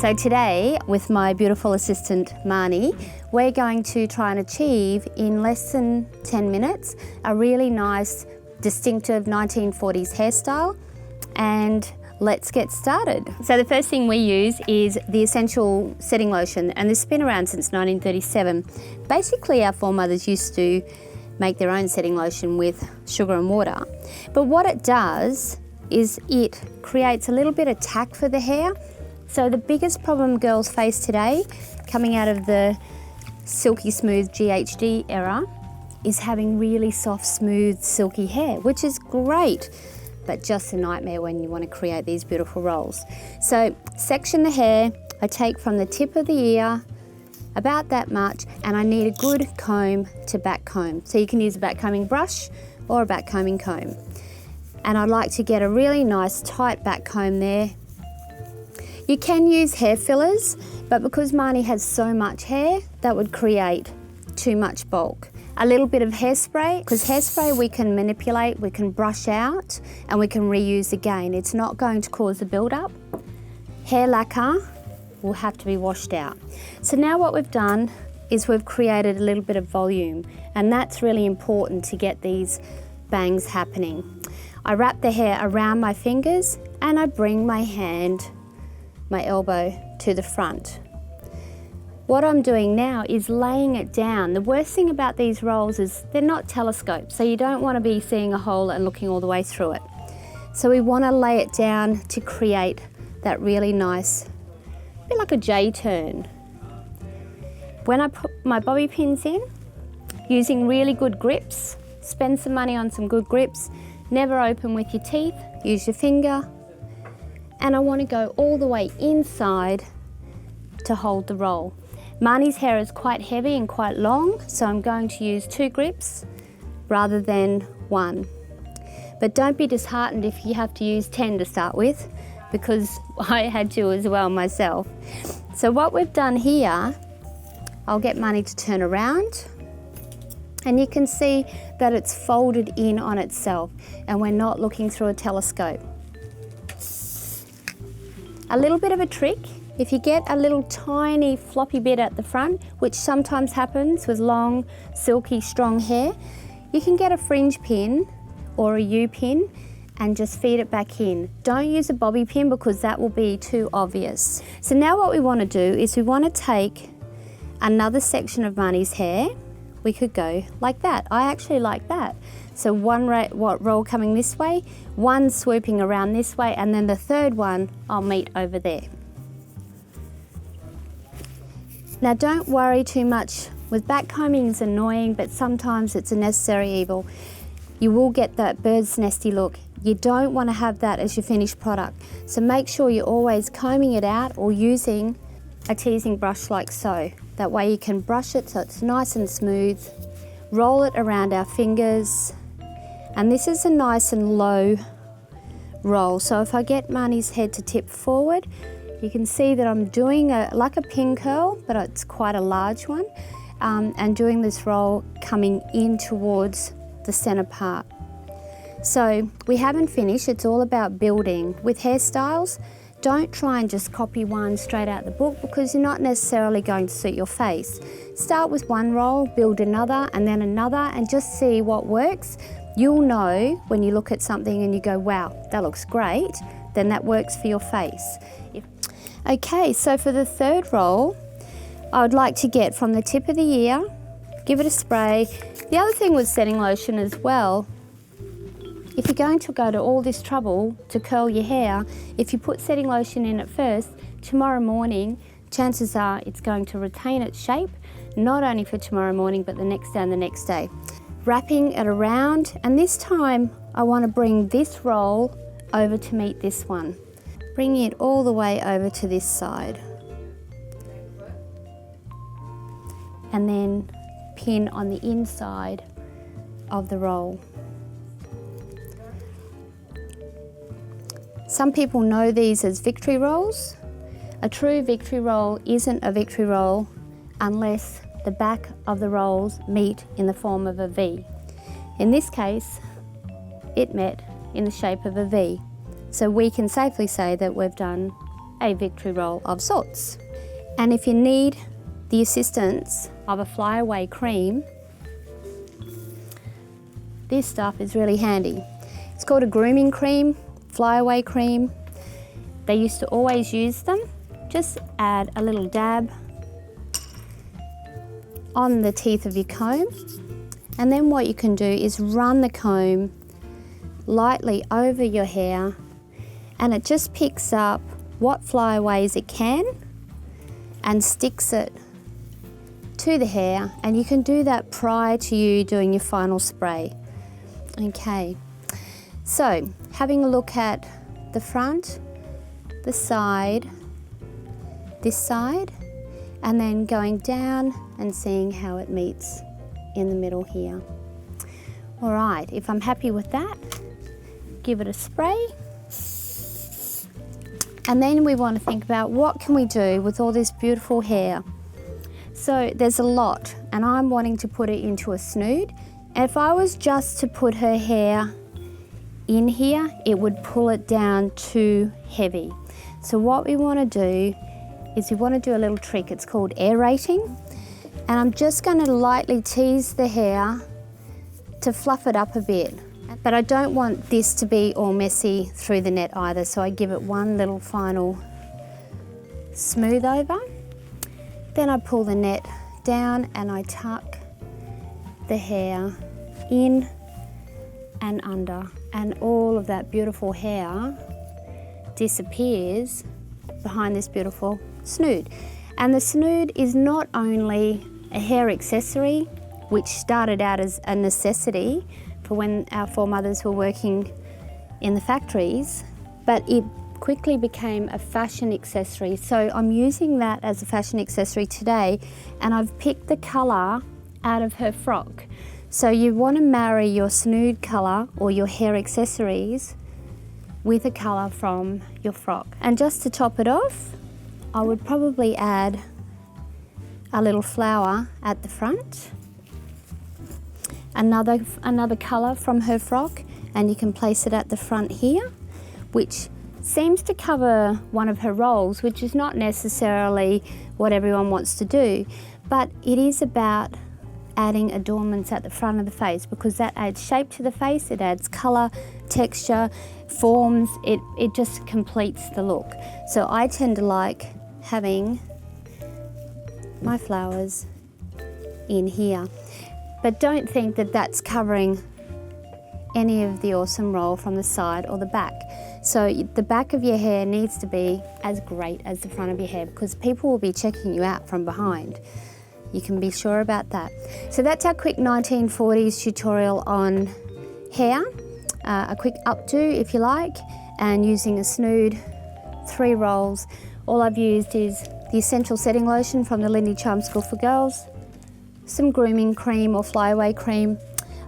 So today, with my beautiful assistant Marnie, we're going to try and achieve in less than 10 minutes a really nice, distinctive 1940s hairstyle, and let's get started. So the first thing we use is the essential setting lotion, and this has been around since 1937. Basically, our foremothers used to make their own setting lotion with sugar and water. But what it does is it creates a little bit of tack for the hair. So the biggest problem girls face today, coming out of the silky smooth GHD era, is having really soft, smooth, silky hair, which is great, but just a nightmare when you want to create these beautiful rolls. So section the hair, I take from the tip of the ear, about that much, and I need a good comb to back comb. So you can use a back combing brush or a back combing comb. And I'd like to get a really nice tight back comb there. You can use hair fillers, but because Marnie has so much hair, that would create too much bulk. A little bit of hairspray, because hairspray we can manipulate, we can brush out, and we can reuse again. It's not going to cause a build-up. Hair lacquer will have to be washed out. So now what we've done is we've created a little bit of volume, and that's really important to get these bangs happening. I wrap the hair around my fingers and I bring my hand, my elbow to the front. What I'm doing now is laying it down. The worst thing about these rolls is they're not telescopes, so you don't want to be seeing a hole and looking all the way through it. So we want to lay it down to create that really nice, a bit like a J-turn. When I put my bobby pins in, using really good grips, spend some money on some good grips, never open with your teeth, use your finger, and I want to go all the way inside to hold the roll. Marnie's hair is quite heavy and quite long, so I'm going to use 2 grips rather than 1. But don't be disheartened if you have to use 10 to start with, because I had to as well myself. So what we've done here, I'll get Marnie to turn around, and you can see that it's folded in on itself and we're not looking through a telescope. A little bit of a trick, if you get a little tiny floppy bit at the front, which sometimes happens with long, silky, strong hair, you can get a fringe pin or a U-pin and just feed it back in. Don't use a bobby pin because that will be too obvious. So now what we want to do is we want to take another section of Marnie's hair. We could go like that. I actually like that. So one roll coming this way, one swooping around this way, and then the third one I'll meet over there. Now don't worry too much. With back combing, it's annoying, but sometimes it's a necessary evil. You will get that bird's nesty look. You don't want to have that as your finished product. So make sure you're always combing it out or using a teasing brush like so. That way you can brush it so it's nice and smooth, roll it around our fingers, and this is a nice and low roll. So if I get Marnie's head to tip forward, you can see that I'm doing like a pin curl, but it's quite a large one, and doing this roll coming in towards the center part. So we haven't finished, it's all about building. With hairstyles, don't try and just copy one straight out the book because you're not necessarily going to suit your face. Start with one roll, build another, and then another, and just see what works. You'll know when you look at something and you go, wow, that looks great, then that works for your face. Okay, so for the third roll, I would like to get from the tip of the ear, give it a spray. The other thing with setting lotion as well, if you're going to go to all this trouble to curl your hair, if you put setting lotion in at first, tomorrow morning, chances are it's going to retain its shape, not only for tomorrow morning, but the next day and the next day. Wrapping it around, and this time I want to bring this roll over to meet this one. Bringing it all the way over to this side. And then pin on the inside of the roll. Some people know these as victory rolls. A true victory roll isn't a victory roll unless the back of the rolls meet in the form of a V. In this case, it met in the shape of a V. So we can safely say that we've done a victory roll of sorts. And if you need the assistance of a flyaway cream, this stuff is really handy. It's called a grooming cream, flyaway cream. They used to always use them. Just add a little dab on the teeth of your comb, and then what you can do is run the comb lightly over your hair, and it just picks up what flyaways it can and sticks it to the hair, and you can do that prior to you doing your final spray. Okay, so having a look at the front, the side, this side, and then going down and seeing how it meets in the middle here. All right, if I'm happy with that, give it a spray. And then we want to think about what can we do with all this beautiful hair. So there's a lot, and I'm wanting to put it into a snood. And if I was just to put her hair in here, it would pull it down too heavy. So what we want to do is we want to do a little trick. It's called aerating. And I'm just going to lightly tease the hair to fluff it up a bit. But I don't want this to be all messy through the net either, so I give it one little final smooth over. Then I pull the net down and I tuck the hair in and under, and all of that beautiful hair disappears behind this beautiful snood. And the snood is not only a hair accessory, which started out as a necessity for when our foremothers were working in the factories, but it quickly became a fashion accessory. So I'm using that as a fashion accessory today, and I've picked the colour out of her frock. So you want to marry your snood colour or your hair accessories with a colour from your frock. And just to top it off, I would probably add a little flower at the front, another colour from her frock, and you can place it at the front here, which seems to cover one of her rolls, which is not necessarily what everyone wants to do, but it is about adding adornments at the front of the face, because that adds shape to the face, it adds colour, texture, forms, it just completes the look. So I tend to like having my flowers in here. But don't think that that's covering any of the awesome roll from the side or the back. So the back of your hair needs to be as great as the front of your hair, because people will be checking you out from behind. You can be sure about that. So that's our quick 1940s tutorial on hair, a quick updo if you like, and using a snood, 3 rolls. All I've used is the essential setting lotion from the Lindy Charm School for Girls, some grooming cream or flyaway cream,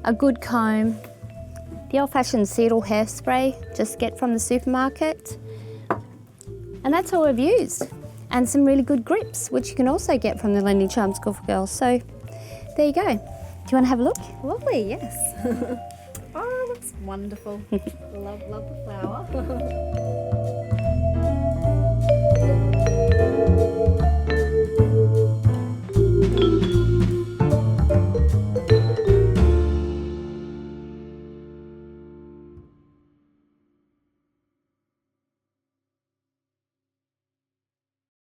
a good comb, the old-fashioned Seattle hairspray, just get from the supermarket, and that's all I've used. And some really good grips, which you can also get from the Lindy Charm School for Girls. So there you go. Do you want to have a look? Lovely, yes. Oh, that's wonderful. love the flower.